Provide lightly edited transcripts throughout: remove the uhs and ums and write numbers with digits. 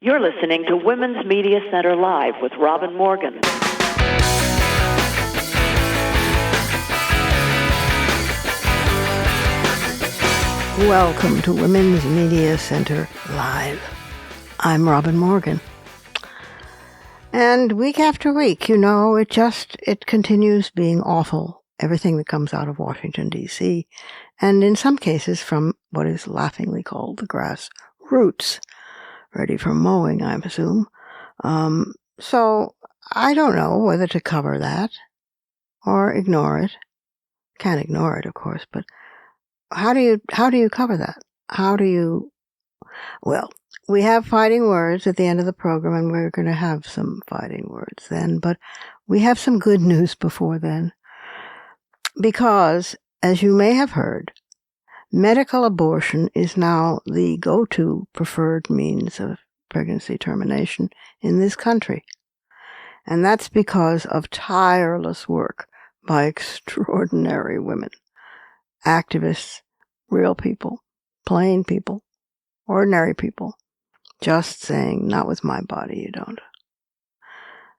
You're listening to Women's Media Center Live with Robin Morgan. Welcome to Women's Media Center Live. I'm Robin Morgan. And week after week, it continues being awful. Everything that comes out of Washington, D.C., and in some cases from what is laughingly called the grassroots. Ready for mowing, I presume. So I don't know whether to cover that or ignore it. Can't ignore it, of course, but how do you cover that? Well, we have fighting words at the end of the program, and we're going to have some fighting words then, but we have some good news before then. Because, as you may have heard, medical abortion is now the go-to preferred means of pregnancy termination in this country. And that's because of tireless work by extraordinary women, activists, real people, plain people, ordinary people, just saying, not with my body, you don't.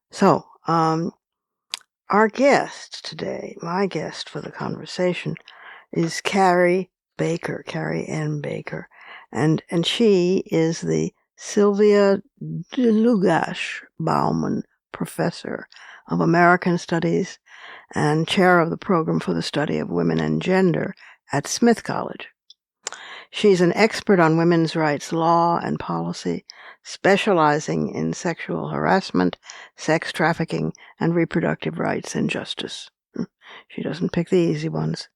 So, our guest today, my guest for the conversation, is Carrie N. Baker, and she is the Sylvia DeLugash Bauman Professor of American Studies and chair of the Program for the Study of Women and Gender at Smith College. She's an expert on women's rights law and policy, specializing in sexual harassment, sex trafficking, and reproductive rights and justice. She doesn't pick the easy ones.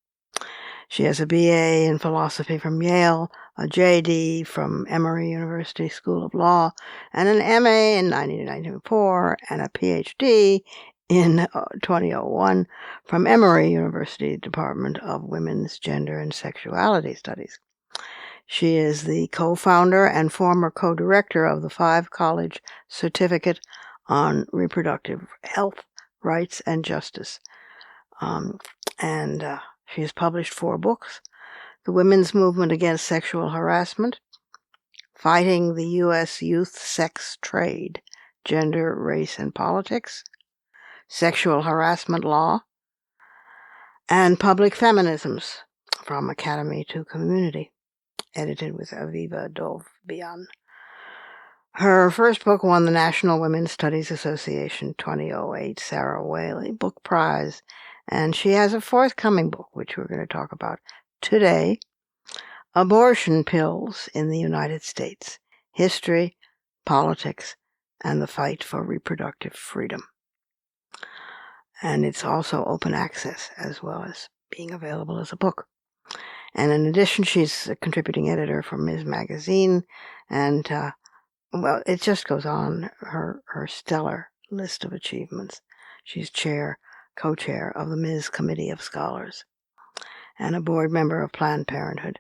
She has a BA in philosophy from Yale, a JD from Emory University School of Law, and an MA in 1994, and a PhD in 2001 from Emory University Department of Women's Gender and Sexuality Studies. She is the co-founder and former co-director of the 5-college certificate on reproductive health, rights, and justice. She has published 4 books: The Women's Movement Against Sexual Harassment, Fighting the U.S. Youth Sex Trade, Gender, Race, and Politics, Sexual Harassment Law, and Public Feminisms, From Academy to Community, edited with Aviva Dov-Bian. Her first book won the National Women's Studies Association 2008 Sarah Whaley Book Prize, and she has a forthcoming book, which we're going to talk about today, Abortion Pills in the United States, History, Politics, and the Fight for Reproductive Freedom. And it's also open access as well as being available as a book. And in addition, she's a contributing editor for Ms. Magazine, and it just goes on, her stellar list of achievements. She's co-chair of the Ms. Committee of Scholars, and a board member of Planned Parenthood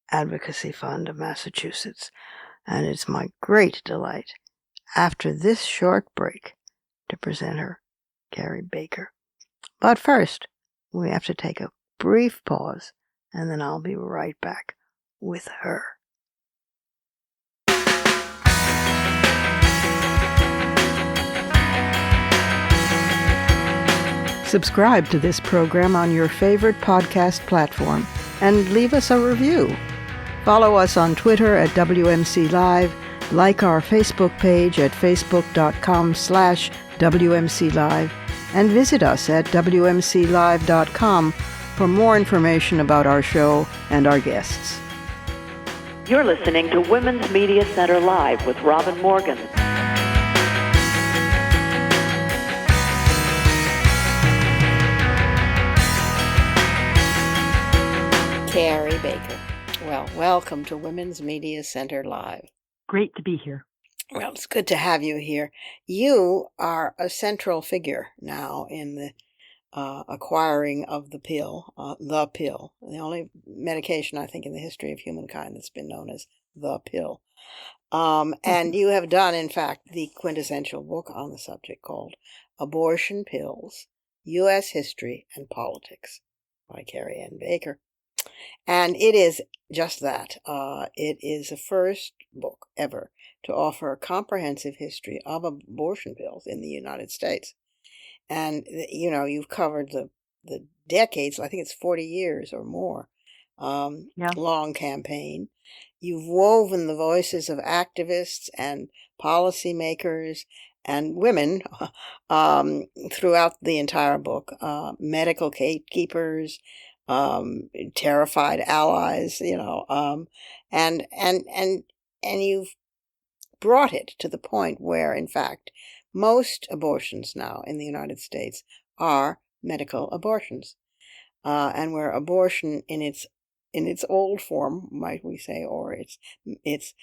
Advocacy Fund of Massachusetts. And it's my great delight, after this short break, to present her, Carrie Baker. But first, we have to take a brief pause, and then I'll be right back with her. Subscribe to this program on your favorite podcast platform and leave us a review. Follow us on Twitter at WMC Live, like our Facebook page at facebook.com/WMC Live, and visit us at WMCLive.com for more information about our show and our guests. You're listening to Women's Media Center Live with Robin Morgan. Carrie Baker. Well, welcome to Women's Media Center Live. Great to be here. Well, it's good to have you here. You are a central figure now in the acquiring of the pill, the only medication, I think, in the history of humankind that's been known as the pill. And you have done, in fact, the quintessential book on the subject called Abortion Pills, U.S. History and Politics by Carrie N. Baker. And it is just that. It is the first book ever to offer a comprehensive history of abortion pills in the United States. And you've covered the decades. I think it's 40 years or more, Yeah. long campaign. You've woven the voices of activists and policymakers and women throughout the entire book, medical gatekeepers, terrified allies, and you've brought it to the point where, in fact, most abortions now in the United States are medical abortions, and where abortion in its old form, might we say, or its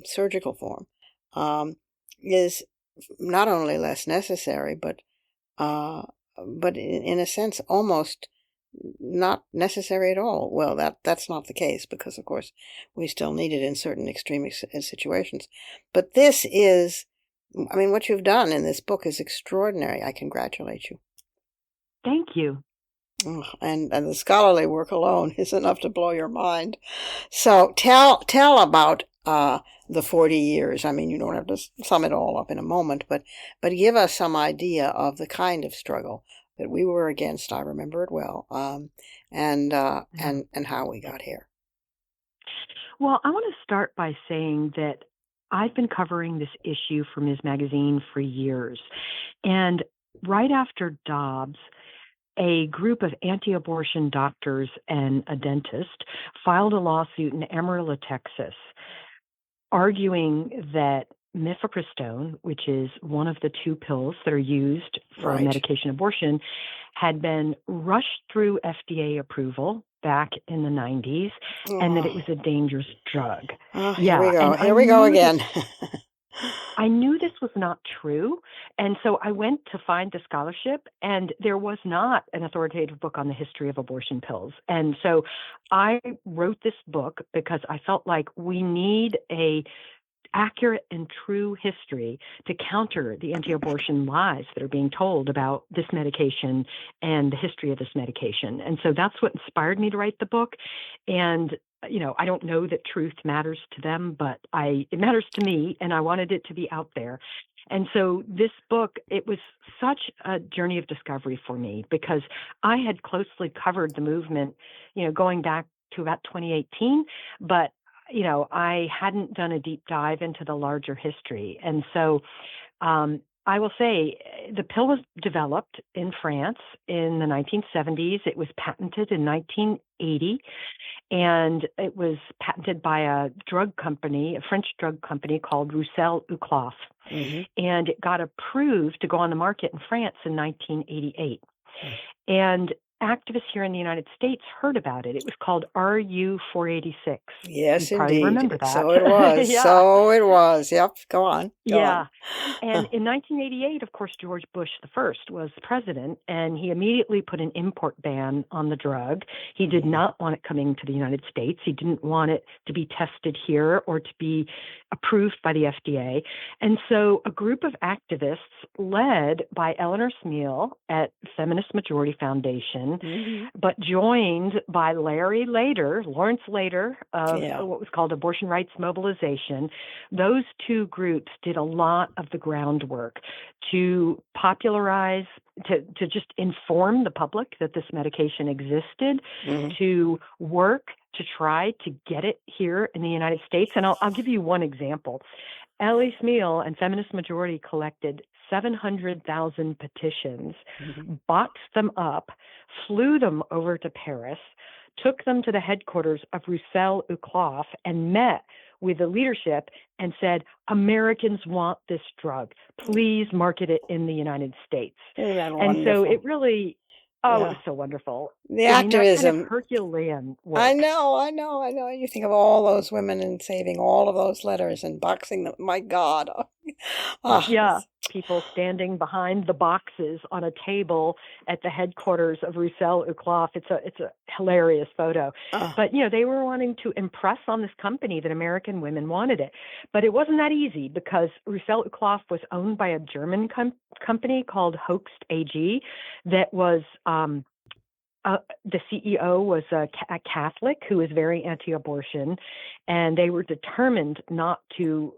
surgical form, um, is not only less necessary, uh, but in a sense almost not necessary at all. Well, that's not the case because, of course, we still need it in certain extreme situations. But this is, I mean, what you've done in this book is extraordinary. I congratulate you. Thank you. And the scholarly work alone is enough to blow your mind. So tell about the 40 years. I mean, you don't have to sum it all up in a moment, but give us some idea of the kind of struggle that we were against. I remember it well, and how we got here. Well, I want to start by saying that I've been covering this issue for Ms. Magazine for years. And right after Dobbs, a group of anti-abortion doctors and a dentist filed a lawsuit in Amarillo, Texas, arguing that mifepristone, which is one of the two pills that are used for Right. medication abortion, had been rushed through FDA approval back in the 90s, and that it was a dangerous drug. Here we go. and I Here we go knew again. I knew this was not true. And so I went to find the scholarship, and there was not an authoritative book on the history of abortion pills. And so I wrote this book because I felt like we need a accurate and true history to counter the anti-abortion lies that are being told about this medication and the history of this medication. And so that's what inspired me to write the book. And I don't know that truth matters to them, but it matters to me, and I wanted it to be out there. And so this book, it was such a journey of discovery for me because I had closely covered the movement, going back to about 2018, but I hadn't done a deep dive into the larger history. And so I will say the pill was developed in France in the 1970s. It was patented in 1980, and it was patented by a drug company, a French drug company called Roussel Uclof. Mm-hmm. And it got approved to go on the market in France in 1988. And activists here in the United States heard about it. It was called RU 486. Yes, You probably indeed. remember that. So it was. Yeah. So it was. Yep. Go on. Yeah. And in 1988, of course, George Bush the first was president, and he immediately put an import ban on the drug. He did not want it coming to the United States. He didn't want it to be tested here or to be approved by the FDA. And so a group of activists led by Eleanor Smeal at Feminist Majority Foundation, but joined by Lawrence Lader of what was called Abortion Rights Mobilization. Those two groups did a lot of the groundwork to popularize, to just inform the public that this medication existed, to work to try to get it here in the United States. And I'll give you one example. Ellie Smeal and Feminist Majority collected 700,000 petitions, boxed them up, flew them over to Paris, took them to the headquarters of Roussel Uclof, and met with the leadership and said, Americans want this drug. Please market it in the United States. Isn't that and wonderful? so it really, it was so wonderful. The activism. activism. That kind of Herculean work. I know. You think of all those women and saving all of those letters and boxing them. My God. Yeah. People standing behind the boxes on a table at the headquarters of Roussel Uclof. It's a hilarious photo. But, they were wanting to impress on this company that American women wanted it. But it wasn't that easy because Roussel Uclof was owned by a German company called Hoechst AG that was the CEO was a Catholic who was very anti-abortion, and they were determined not to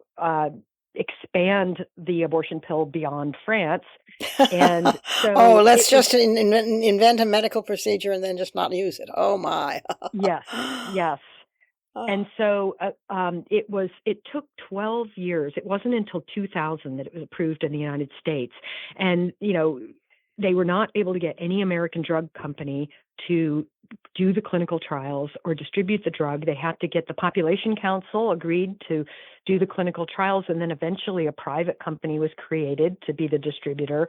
expand the abortion pill beyond France. And Oh, so let's it was, just invent a medical procedure and then just not use it. Oh my. yes, yes. Oh, And so it took 12 years. It wasn't until 2000 that it was approved in the United States. And, they were not able to get any American drug company to do the clinical trials or distribute the drug. They had to get the Population Council agreed to do the clinical trials. And then eventually a private company was created to be the distributor.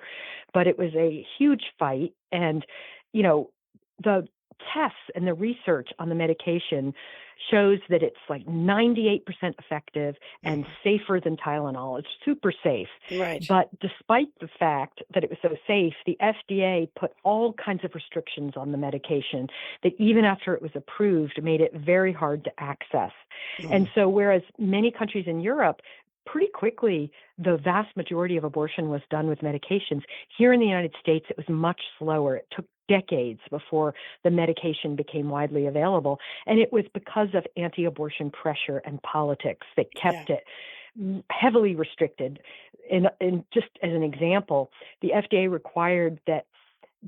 But it was a huge fight. And, the tests and the research on the medication shows that it's like 98% effective and safer than Tylenol. It's super safe. right. But despite the fact that it was so safe, the FDA put all kinds of restrictions on the medication that even after it was approved, made it very hard to access. And so whereas many countries in Europe, pretty quickly, the vast majority of abortion was done with medications. Here in the United States, it was much slower. It took decades before the medication became widely available. And it was because of anti-abortion pressure and politics that kept it heavily restricted. And just as an example, the FDA required that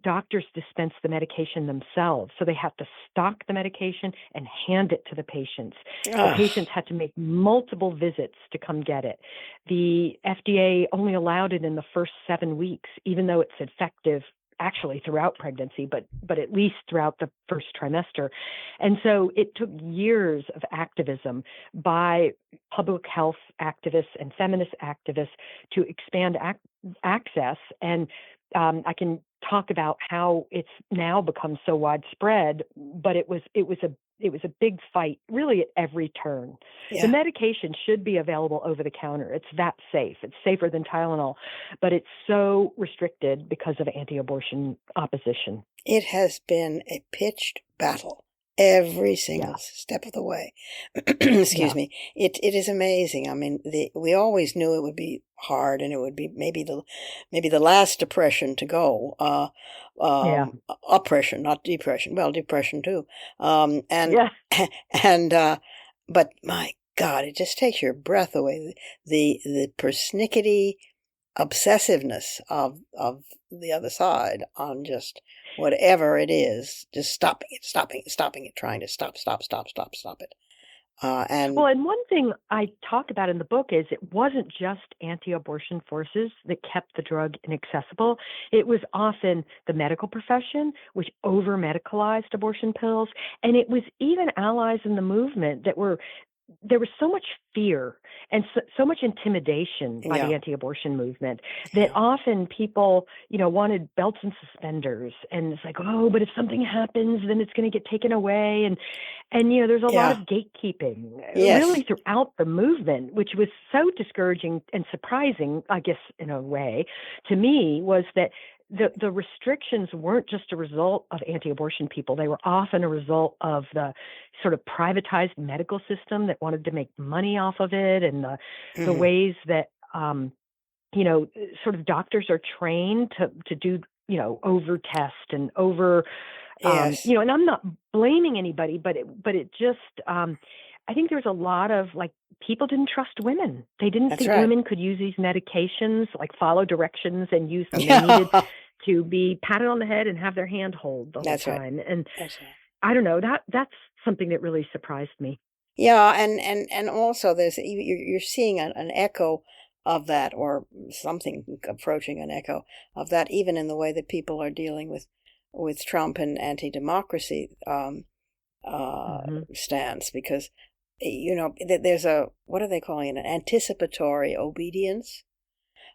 doctors dispense the medication themselves. So they have to stock the medication and hand it to the patients. The patients had to make multiple visits to come get it. The FDA only allowed it in the first 7 weeks, even though it's effective actually throughout pregnancy, but at least throughout the first trimester. And so it took years of activism by public health activists and feminist activists to expand access. And I can talk about how it's now become so widespread, but it was a big fight really at every turn. The medication should be available over the counter. It's that safe. It's safer than Tylenol, but it's so restricted because of anti-abortion opposition. It has been a pitched battle every single step of the way. Excuse me. It is amazing. I mean, we always knew it would be hard, and it would be maybe the last depression to go. Oppression, not depression. Well, depression too. And but my God, it just takes your breath away. The persnickety obsessiveness of the other side on just whatever it is, just stopping it, trying to stop it. And one thing I talk about in the book is it wasn't just anti-abortion forces that kept the drug inaccessible. It was often the medical profession, which over-medicalized abortion pills, and it was even allies in the movement there was so much fear and so much intimidation by the anti-abortion movement that often people, wanted belts and suspenders. And it's like, oh, but if something happens, then it's going to get taken away. And there's a lot of gatekeeping really throughout the movement, which was so discouraging and surprising, I guess, in a way, to me, was that the restrictions weren't just a result of anti-abortion people. They were often a result of the sort of privatized medical system that wanted to make money off of it, and the ways that, sort of doctors are trained to do, over test and over, and I'm not blaming anybody, but it just, I think there's a lot of people didn't trust women. They didn't think women could use these medications, follow directions and use them. They needed to be patted on the head and have their hand hold the whole time. And I don't know, that's something that really surprised me. Yeah, and also you're seeing an echo of that, or something approaching an echo of that, even in the way that people are dealing with Trump and anti-democracy stance, because there's what are they calling it? An anticipatory obedience.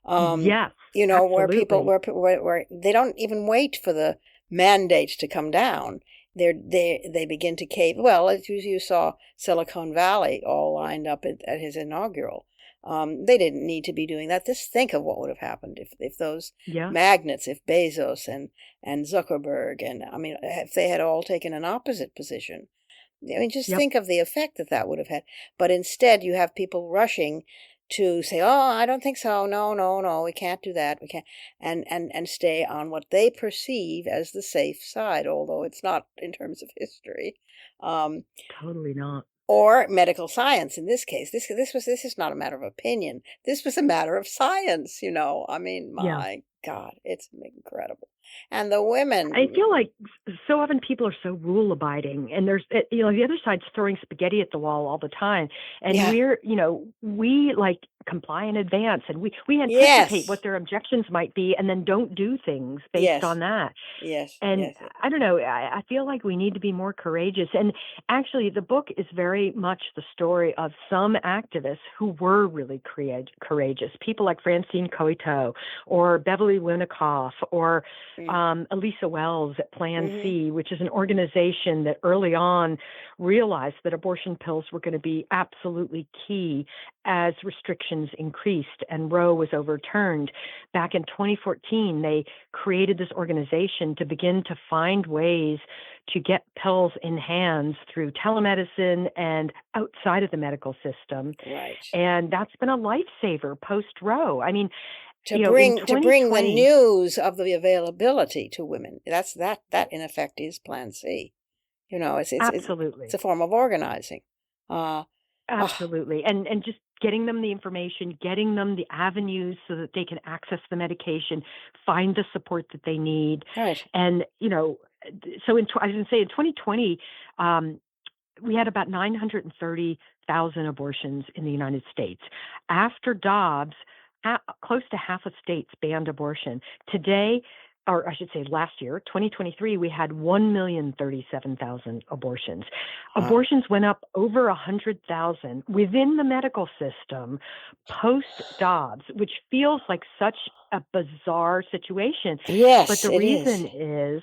Yes, where people absolutely. where they don't even wait for the mandate to come down. They begin to cave. Well, as you saw Silicon Valley all lined up at his inaugural. They didn't need to be doing that. Just think of what would have happened if those magnates, if Bezos and Zuckerberg, and if they had all taken an opposite position. I mean, just think of the effect that would have had. But instead, you have people rushing to say, oh, I don't think so. No, no, no, we can't do that. We can't, and stay on what they perceive as the safe side, although it's not in terms of history. Um, Totally not. or medical science in this case. This is not a matter of opinion. This was a matter of science, I mean, Yeah. my God, it's incredible. And the women, I feel like so often people are so rule abiding, and there's, the other side's throwing spaghetti at the wall all the time. And yeah, we like comply in advance, and we anticipate yes, what their objections might be and then don't do things based yes, on that. yes, And yes, I don't know, I feel like we need to be more courageous. And actually, the book is very much the story of some activists who were really courageous. People like Francine Coito or Beverly Winikoff or Elisa Wells at Plan mm-hmm. C, which is an organization that early on realized that abortion pills were going to be absolutely key as restrictions increased and Roe was overturned. Back in 2014, they created this organization to begin to find ways to get pills in hands through telemedicine and outside of the medical system. Right. And that's been a lifesaver post Roe. I mean, To in bring the 2020, news of the availability to women. That in effect is Plan C. It's absolutely. a form of organizing. Uh, ah, Absolutely. And just getting them the information, getting them the avenues so that they can access the medication, find the support that they need. right. And, so I was going to say in 2020, we had about 930,000 abortions in the United States. After Dobbs, close to half of states banned abortion. Today, or I should say last year, 2023, we had 1,037,000 abortions. Abortions went up over 100,000 within the medical system post Dobbs, which feels like such a bizarre situation. Yes, But the it is. reason is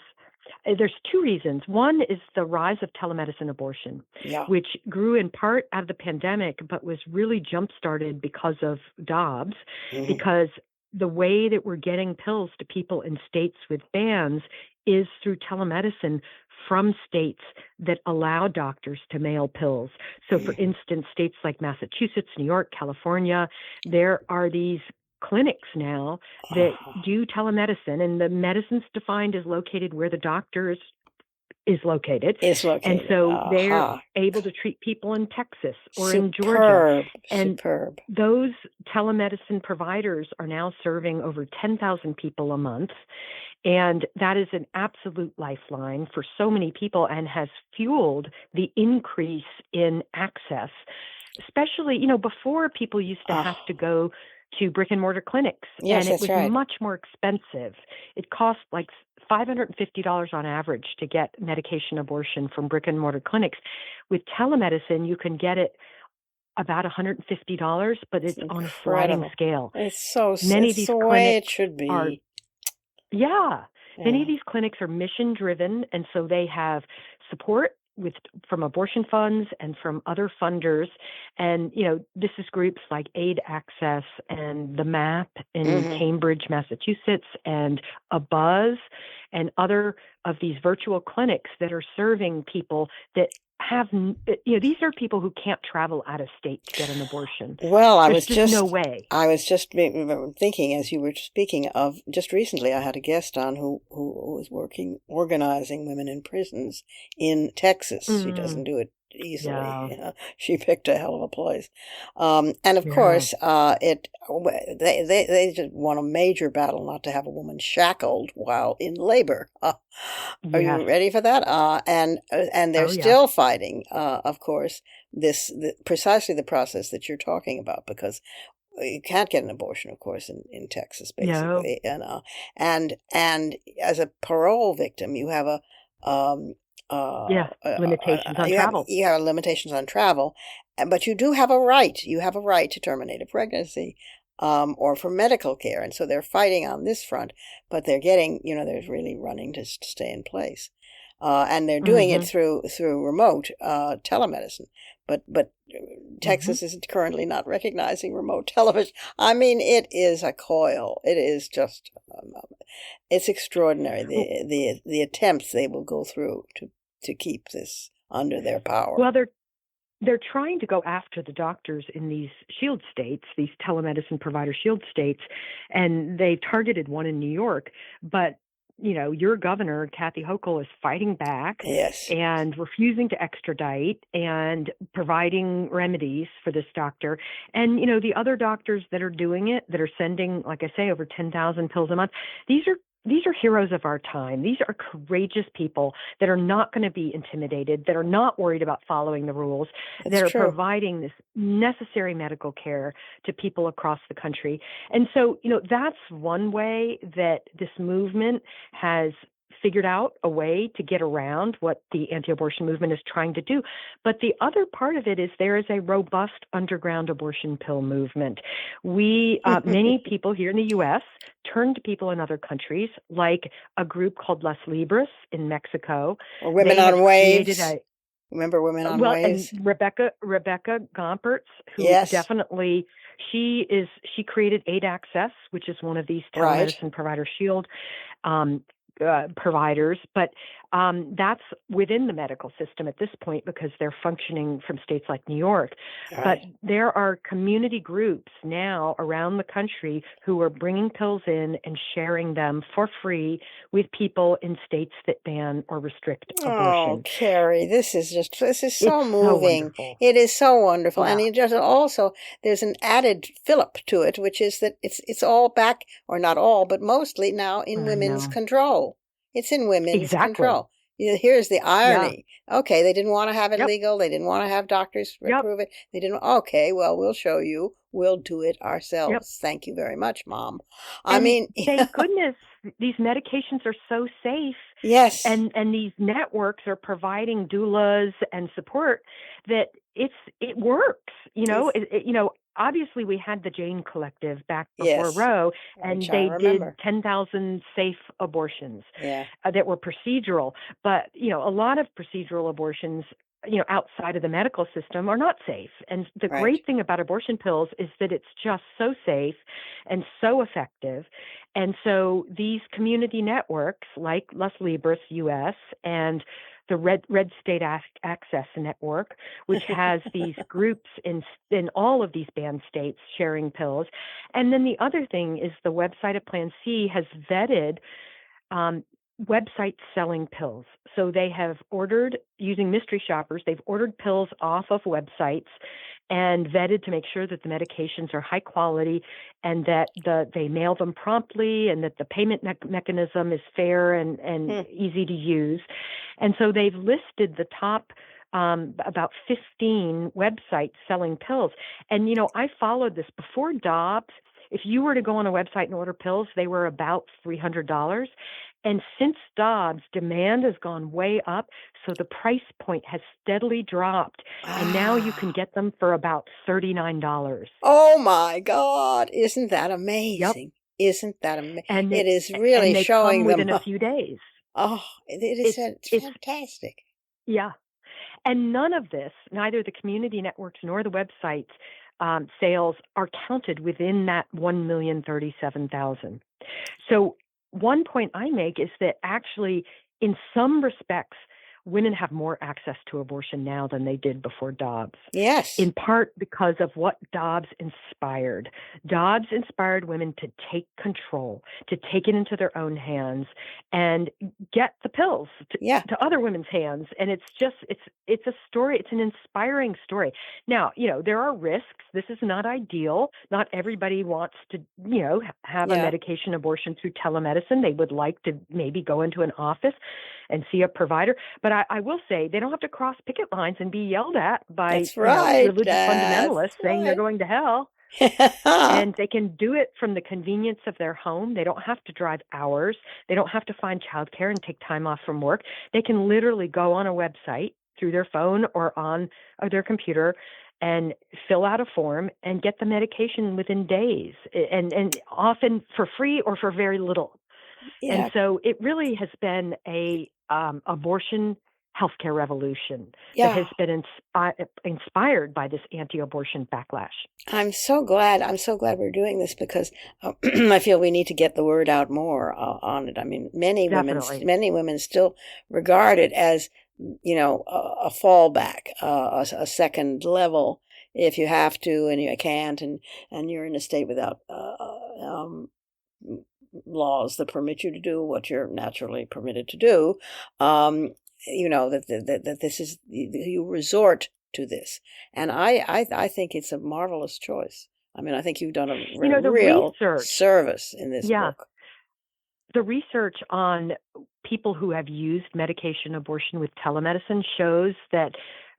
there's two reasons. One is the rise of telemedicine abortion, Yeah. which grew in part out of the pandemic, but was really jump-started because of Dobbs, Mhm. because the way that we're getting pills to people in states with bans is through telemedicine from states that allow doctors to mail pills. So, for instance, states like Massachusetts, New York, California, there are these clinics now that do telemedicine, and the medicine's defined as located where the doctor is located. Is located. And so they're able to treat people in Texas or in Superb. Georgia. And Superb. those telemedicine providers are now serving over 10,000 people a month. And that is an absolute lifeline for so many people and has fueled the increase in access, especially, before people used to have to go to brick and mortar clinics. Yes, and it that's was right. much more expensive. It cost like $550 on average to get medication abortion from brick and mortar clinics. With telemedicine, you can get it about $150, but it's on a sliding scale. It's so Many of it's these the way clinics it should be. are, many of these clinics are mission driven, and so they have support from abortion funds and from other funders. And, this is groups like Aid Access and the MAP in Cambridge, Massachusetts, and a Buzz and other of these virtual clinics that are serving people that have, these are people who can't travel out of state to get an abortion. Well, There's just no way. I was just thinking as you were speaking of, just recently I had a guest on who was organizing women in prisons in Texas. She doesn't do it easily. Yeah. She picked a hell of a place. And of course, they just won a major battle not to have a woman shackled while in labor. Are you ready for that? And they're still fighting, of course, precisely the process that you're talking about, because you can't get an abortion, of course, in Texas, basically. No. And as a parole victim, you have limitations on travel. You have limitations on travel, but you do have a right. You have a right to terminate a pregnancy, or for medical care, and so they're fighting on this front. But they're getting, they're really running to stay in place, and they're doing it through remote telemedicine. But Texas is currently not recognizing remote television. I mean, it is a coil. It is just, it's extraordinary the attempts they will go through to keep this under their power. Well, they're trying to go after the doctors in these shield states, these telemedicine provider shield states, and they targeted one in New York. But, your governor, Kathy Hochul, is fighting back Yes. and refusing to extradite and providing remedies for this doctor. And, the other doctors that are doing it, that are sending, like I say, over 10,000 pills a month, these are heroes of our time. These are courageous people that are not going to be intimidated, that are not worried about following the rules, that are providing this necessary medical care to people across the country. And so, that's one way that this movement has figured out a way to get around what the anti-abortion movement is trying to do. But the other part of it is there is a robust underground abortion pill movement. Many people here in the U.S. turn to people in other countries, like a group called Las Libres in Mexico. Or Women on Waves. Remember Women on Waves? And Rebecca Gompertz, who definitely, she created Aid Access, which is one of these telemedicine provider shield providers, but that's within the medical system at this point because they're functioning from states like New York. But there are community groups now around the country who are bringing pills in and sharing them for free with people in states that ban or restrict abortion. Oh, Carrie, this is so moving. It is so wonderful. Yeah. And it just also, there's an added fillip to it, which is that it's all back, or not all, but mostly now in women's control. It's in women's control. Here's the irony. Yeah. Okay, they didn't want to have it legal. They didn't want to have doctors approve it. They didn't. Okay, well, we'll show you. We'll do it ourselves. Yep. Thank you very much, Mom. Thank goodness these medications are so safe. Yes. And these networks are providing doulas and support that it works. Obviously, we had the Jane Collective back before Roe, and they did 10,000 safe abortions that were procedural. But, a lot of procedural abortions, outside of the medical system are not safe. And the great thing about abortion pills is that it's just so safe and so effective. And so these community networks like Las Libres US and the Red State Access Network, which has these groups in all of these banned states sharing pills. And then the other thing is the website of Plan C has vetted websites selling pills. So they have ordered, using mystery shoppers, they've ordered pills off of websites and vetted to make sure that the medications are high quality and that they mail them promptly and that the payment mechanism is fair and easy to use. And so they've listed the top about 15 websites selling pills. And, I followed this before Dobbs. If you were to go on a website and order pills, they were about $300. And since Dobbs, demand has gone way up, so the price point has steadily dropped. And now you can get them for about $39. Oh, my God. Isn't that amazing? Yep. Isn't that amazing? And it is really and they showing come them within a few days. Oh, it's fantastic. Yeah. And none of this, neither the community networks nor the websites, sales are counted within that 1,037,000. So one point I make is that actually, in some respects, women have more access to abortion now than they did before Dobbs. Yes. In part because of what Dobbs inspired. Dobbs inspired women to take control, to take it into their own hands and get the pills to other women's hands. And it's a story. It's an inspiring story. Now, there are risks. This is not ideal. Not everybody wants to, have a medication abortion through telemedicine. They would like to maybe go into an office and see a provider. But I will say they don't have to cross picket lines and be yelled at by religious fundamentalists saying they're going to hell. And they can do it from the convenience of their home. They don't have to drive hours. They don't have to find childcare and take time off from work. They can literally go on a website through their phone or on their computer and fill out a form and get the medication within days, and often for free or for very little. Yeah. And so it really has been a abortion healthcare revolution that has been inspired by this anti-abortion backlash. I'm so glad we're doing this because I feel we need to get the word out more on it. I mean, many women still regard it as a fallback, a second level if you have to and you can't, and you're in a state without laws that permit you to do what you're naturally permitted to do. That this is, you resort to this, and I think it's a marvelous choice. I mean, I think you've done a The real research, service in this yeah, book. the research on people who have used medication abortion with telemedicine shows that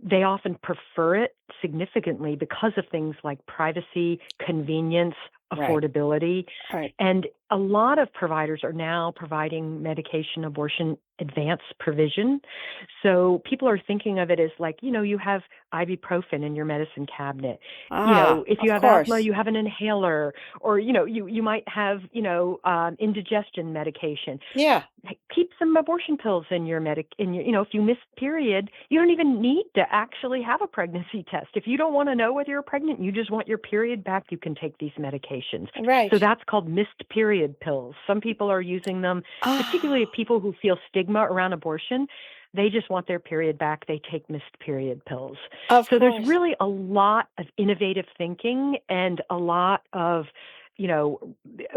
they often prefer it significantly because of things like privacy, convenience, Right. affordability. Right. And a lot of providers are now providing medication abortion advance provision. So people are thinking of it as like, you have ibuprofen in your medicine cabinet. If you Of have asthma, course. you have an inhaler, or, you might have, indigestion medication. Yeah. Keep some abortion pills in your if you miss period, you don't even need to actually have a pregnancy test. If you don't want to know whether you're pregnant, you just want your period back, you can take these medications. Right. So that's called missed period pills. Some people are using them, particularly people who feel stigma around abortion. They just want their period back. They take missed period pills. Of So there's course. really a lot of innovative thinking and a lot of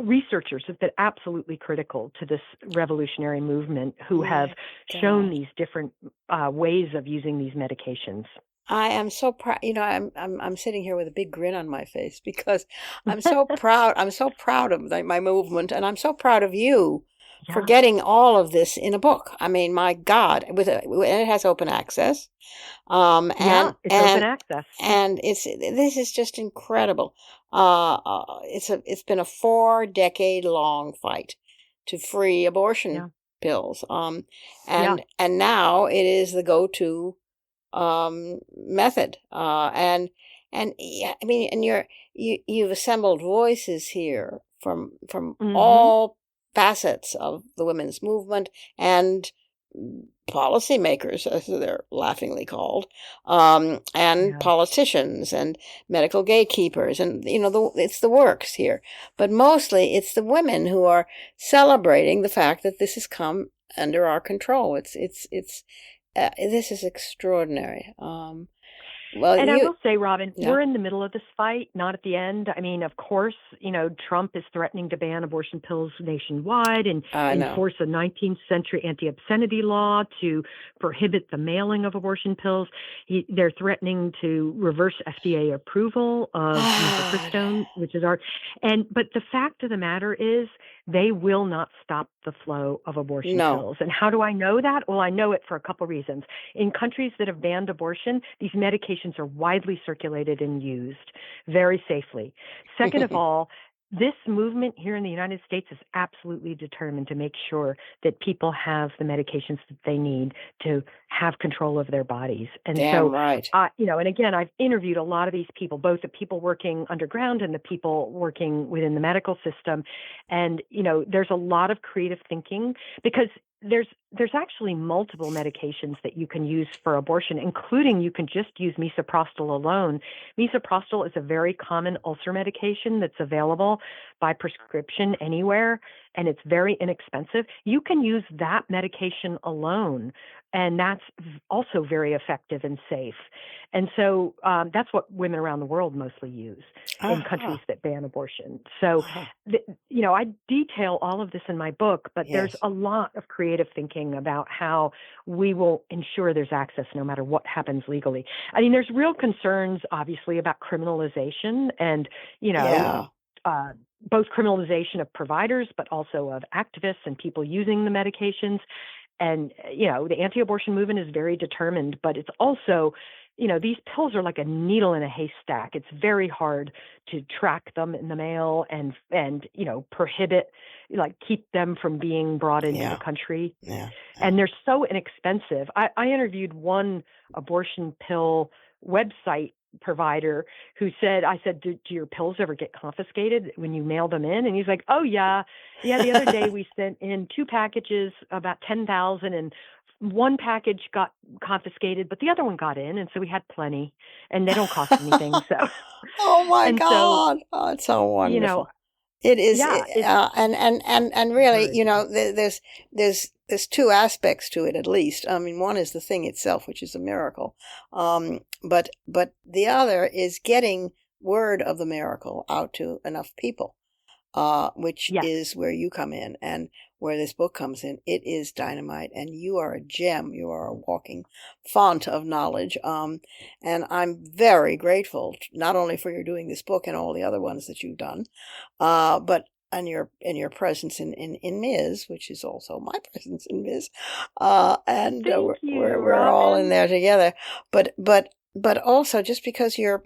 researchers have been absolutely critical to this revolutionary movement who have My shown God. these different ways of using these medications. I am so proud. I'm sitting here with a big grin on my face because I'm so proud. I'm so proud of my movement, and I'm so proud of you for Yeah. getting all of this in a book. I mean, my God, and it has open access. Yeah, it's open access. And this is just incredible. It's been a 4-decade long fight to free abortion Yeah. pills. Yeah. And now it is the go-to method. And yeah, I mean, and you've assembled voices here from Mm-hmm. all facets of the women's movement and policymakers, as they're laughingly called, and Yeah. politicians and medical gatekeepers, and it's the works here. But mostly, it's the women who are celebrating the fact that this has come under our control. This is extraordinary. Well, And I will say, Robin, yeah, we're in the middle of this fight, not at the end. I mean, of course, Trump is threatening to ban abortion pills nationwide and I know. enforce a 19th century anti-obscenity law to prohibit the mailing of abortion pills. They're threatening to reverse FDA approval of mifepristone, which is but the fact of the matter is they will not stop the flow of abortion No. pills. And how do I know that? Well, I know it for a couple reasons. In countries that have banned abortion, these medications are widely circulated and used very safely. Second of all, this movement here in the United States is absolutely determined to make sure that people have the medications that they need to have control of their bodies. And Damn so, right. and again, I've interviewed a lot of these people, both the people working underground and the people working within the medical system. And, there's a lot of creative thinking because there's actually multiple medications that you can use for abortion, including you can just use misoprostol alone. Misoprostol is a very common ulcer medication that's available by prescription anywhere, and it's very inexpensive. You can use that medication alone, and that's also very effective and safe. And so that's what women around the world mostly use in countries that ban abortion. So, I detail all of this in my book, but there's a lot of creative thinking about how we will ensure there's access no matter what happens legally. I mean, there's real concerns, obviously, about criminalization and, both criminalization of providers, but also of activists and people using the medications. And, the anti-abortion movement is very determined, but it's also, these pills are like a needle in a haystack. It's very hard to track them in the mail and prohibit, keep them from being brought into the country. Yeah. And they're so inexpensive. I interviewed one abortion pill website provider who said, I said, do your pills ever get confiscated when you mail them in? And he's like, oh yeah. The other day we sent in 2 packages, about 10,000, and one package got confiscated, but the other one got in. And so we had plenty, and they don't cost anything. So, Oh my and God. Oh, it's so wonderful. It is, Yeah, and really, encouraging. there's two aspects to it at least. I mean, one is the thing itself, which is a miracle, but the other is getting word of the miracle out to enough people, which Yes. is where you come in and where this book comes in. It is dynamite, and you are a gem. You are a walking font of knowledge. And I'm very grateful, not only for your doing this book and all the other ones that you've done, but and your presence in Ms., which is also my presence in Ms., and Thank you, we're all in Robin. there together. But also just because you're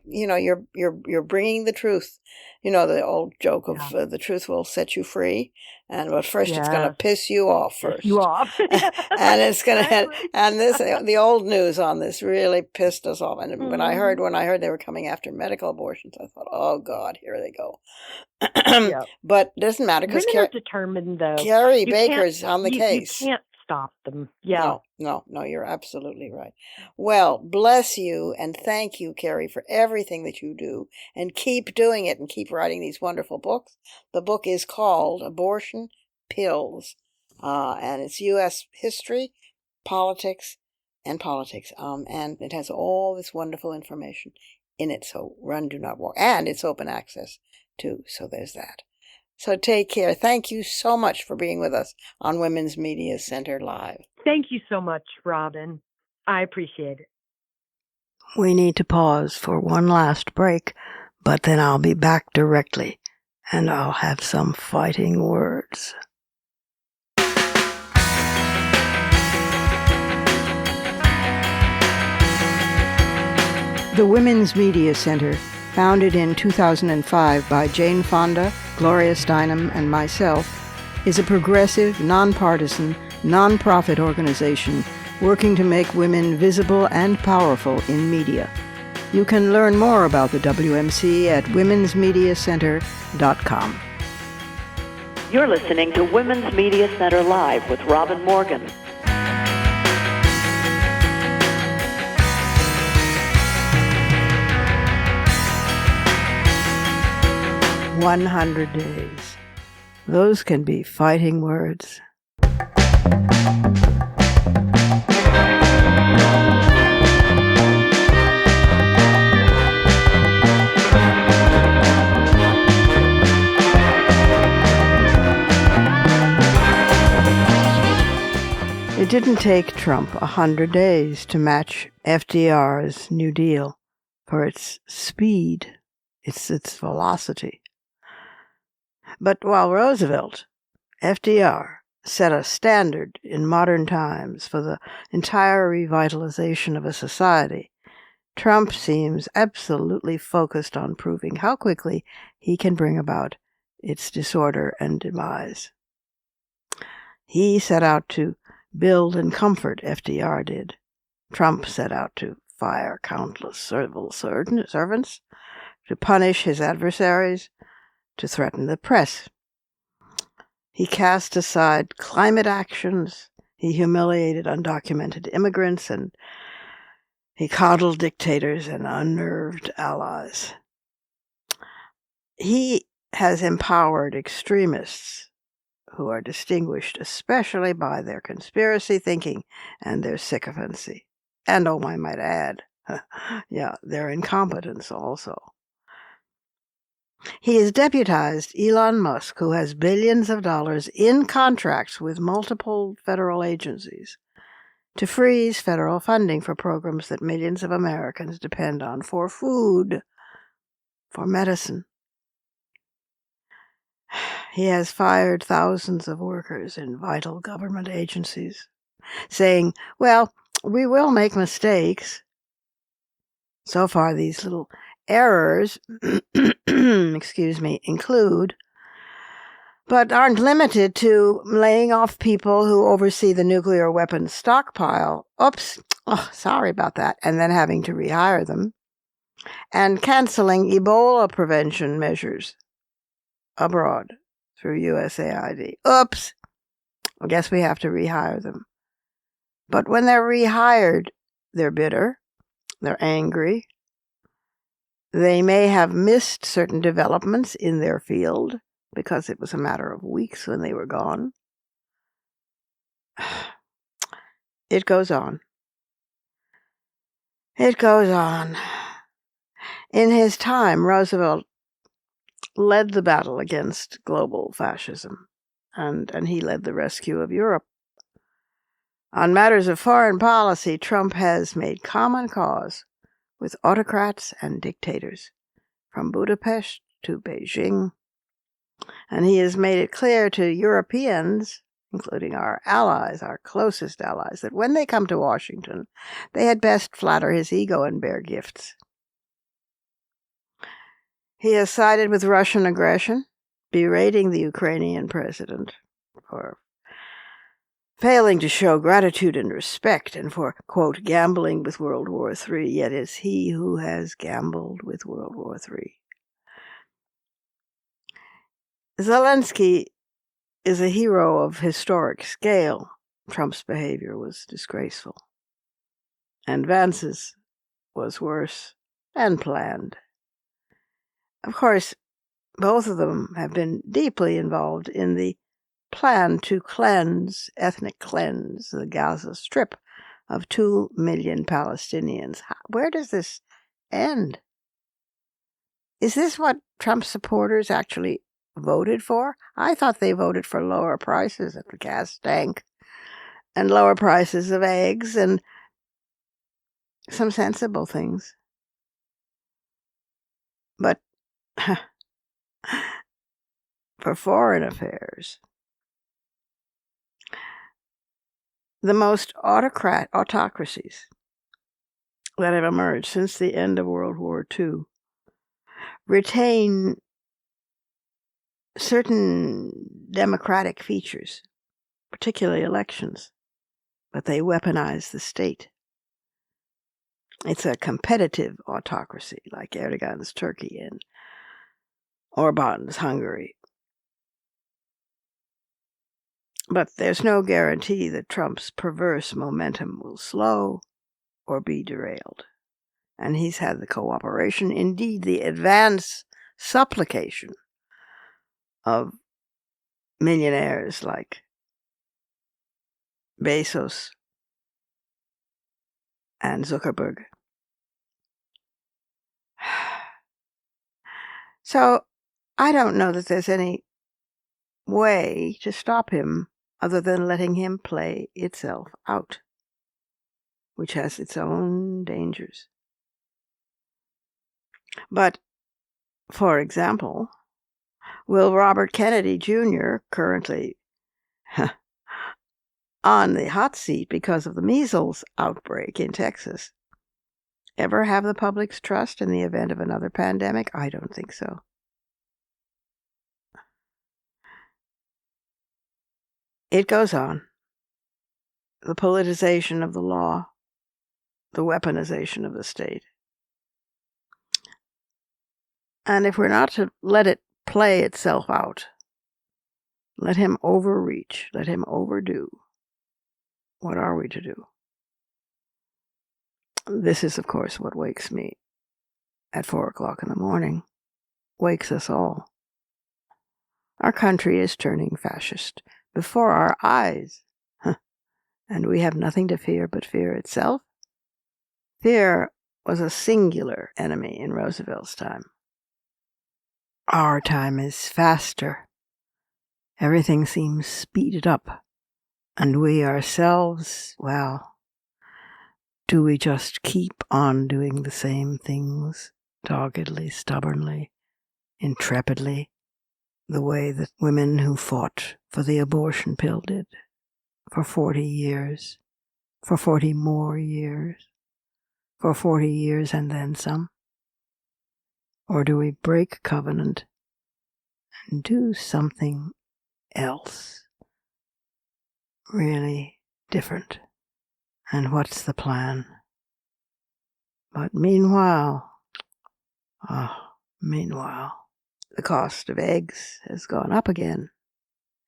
bringing the truth. You know the old joke of Yeah. the truth will set you free, but first it's going to Yes. piss you off Piss you first, off. and it's going to Exactly. and this the old news on this really pissed us off. And when I heard Mhm. they were coming after medical abortions, I thought, oh God, here they go. Yep. But it doesn't matter because Women are determined, though. Carrie You can't Baker's on the you case. can't stop them. Yeah. No, you're absolutely right. Well, bless you and thank you, Carrie, for everything that you do. And keep doing it and keep writing these wonderful books. The book is called Abortion Pills, and it's U.S. history, politics, and politics. And it has all this wonderful information in it. So run, do not walk. And it's open access, too. So there's that. So take care. Thank you so much for being with us on Women's Media Center Live. Thank you so much, Robin. I appreciate it. We need to pause for one last break, but then I'll be back directly, and I'll have some fighting words. The Women's Media Center, founded in 2005 by Jane Fonda, Gloria Steinem, and myself, is a progressive, nonpartisan, nonprofit organization working to make women visible and powerful in media. You can learn more about the WMC at womensmediacenter.com. You're listening to Women's Media Center Live with Robin Morgan. 100 days. Those can be fighting words. It didn't take Trump 100 days to match FDR's New Deal for its speed, its velocity. But while Roosevelt, FDR, set a standard in modern times for the entire revitalization of a society, Trump seems absolutely focused on proving how quickly he can bring about its disorder and demise. He set out to build and comfort, FDR did. Trump set out to fire countless civil servants, to punish his adversaries, to threaten the press. He cast aside climate actions, he humiliated undocumented immigrants, and he coddled dictators and unnerved allies. He has empowered extremists who are distinguished especially by their conspiracy thinking and their sycophancy. And, oh, I might add, their incompetence also. He has deputized Elon Musk, who has billions of dollars in contracts with multiple federal agencies, to freeze federal funding for programs that millions of Americans depend on for food, for medicine. He has fired thousands of workers in vital government agencies, saying, well, we will make mistakes. So far, these little errors, include, but aren't limited to laying off people who oversee the nuclear weapons stockpile. Oops, sorry about that. And then having to rehire them. And canceling Ebola prevention measures abroad through USAID. Oops, I guess we have to rehire them. But when they're rehired, they're bitter, they're angry, they may have missed certain developments in their field, because it was a matter of weeks when they were gone. It goes on. It goes on. In his time, Roosevelt led the battle against global fascism, and he led the rescue of Europe. On matters of foreign policy, Trump has made common cause with autocrats and dictators, from Budapest to Beijing, and he has made it clear to Europeans, including our allies, our closest allies, that when they come to Washington, they had best flatter his ego and bear gifts. He has sided with Russian aggression, berating the Ukrainian president for failing to show gratitude and respect, and for, quote, gambling with World War III, yet it's he who has gambled with World War III. Zelensky is a hero of historic scale. Trump's behavior was disgraceful. And Vance's was worse and planned. Of course, both of them have been deeply involved in the plan to ethnic cleanse the Gaza Strip of 2 million Palestinians. Where does this end? Is this what Trump supporters actually voted for? I thought they voted for lower prices at the gas tank and lower prices of eggs and some sensible things. But for foreign affairs, the most autocracies that have emerged since the end of World War II retain certain democratic features, particularly elections, but they weaponize the state. It's a competitive autocracy, like Erdogan's Turkey and Orban's Hungary. But there's no guarantee that Trump's perverse momentum will slow or be derailed. And he's had the cooperation, indeed the advance supplication of millionaires like Bezos and Zuckerberg. So I don't know that there's any way to stop him other than letting him play itself out, which has its own dangers. But, for example, will Robert Kennedy Jr., currently on the hot seat because of the measles outbreak in Texas, ever have the public's trust in the event of another pandemic? I don't think so. It goes on. The politicization of the law, the weaponization of the state. And if we're not to let it play itself out, let him overreach, let him overdo, what are we to do? This is, of course, what wakes me at 4 o'clock in the morning, wakes us all. Our country is turning fascist before our eyes, and we have nothing to fear but fear itself. Fear was a singular enemy in Roosevelt's time. Our time is faster. Everything seems speeded up, and we ourselves, well, do we just keep on doing the same things, doggedly, stubbornly, intrepidly, the way that women who fought for the abortion pill did for 40 years, for 40 more years, for 40 years and then some? Or do we break covenant and do something else, really different? And what's the plan? But meanwhile, the cost of eggs has gone up again.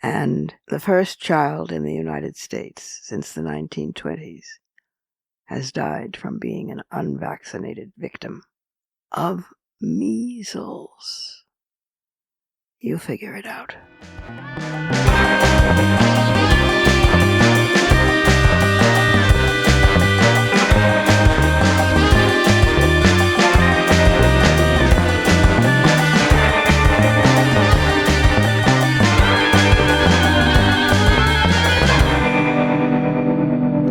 And the first child in the United States since the 1920s has died from being an unvaccinated victim of measles. You figure it out.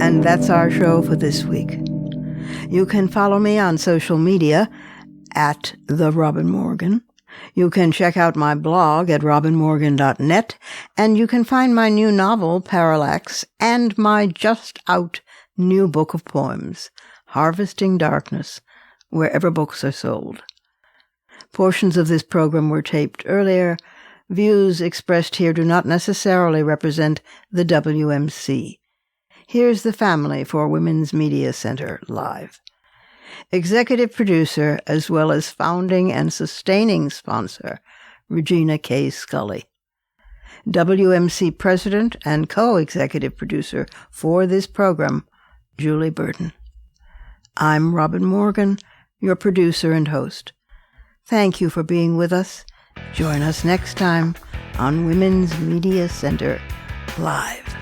And that's our show for this week. You can follow me on social media at The Robin Morgan. You can check out my blog at robinmorgan.net, and you can find my new novel, Parallax, and my just-out new book of poems, Harvesting Darkness, wherever books are sold. Portions of this program were taped earlier. Views expressed here do not necessarily represent the WMC. Here's the family for Women's Media Center live. Executive producer, as well as founding and sustaining sponsor, Regina K. Scully. WMC president and co-executive producer for this program, Julie Burton. I'm Robin Morgan, your producer and host. Thank you for being with us. Join us next time on Women's Media Center Live.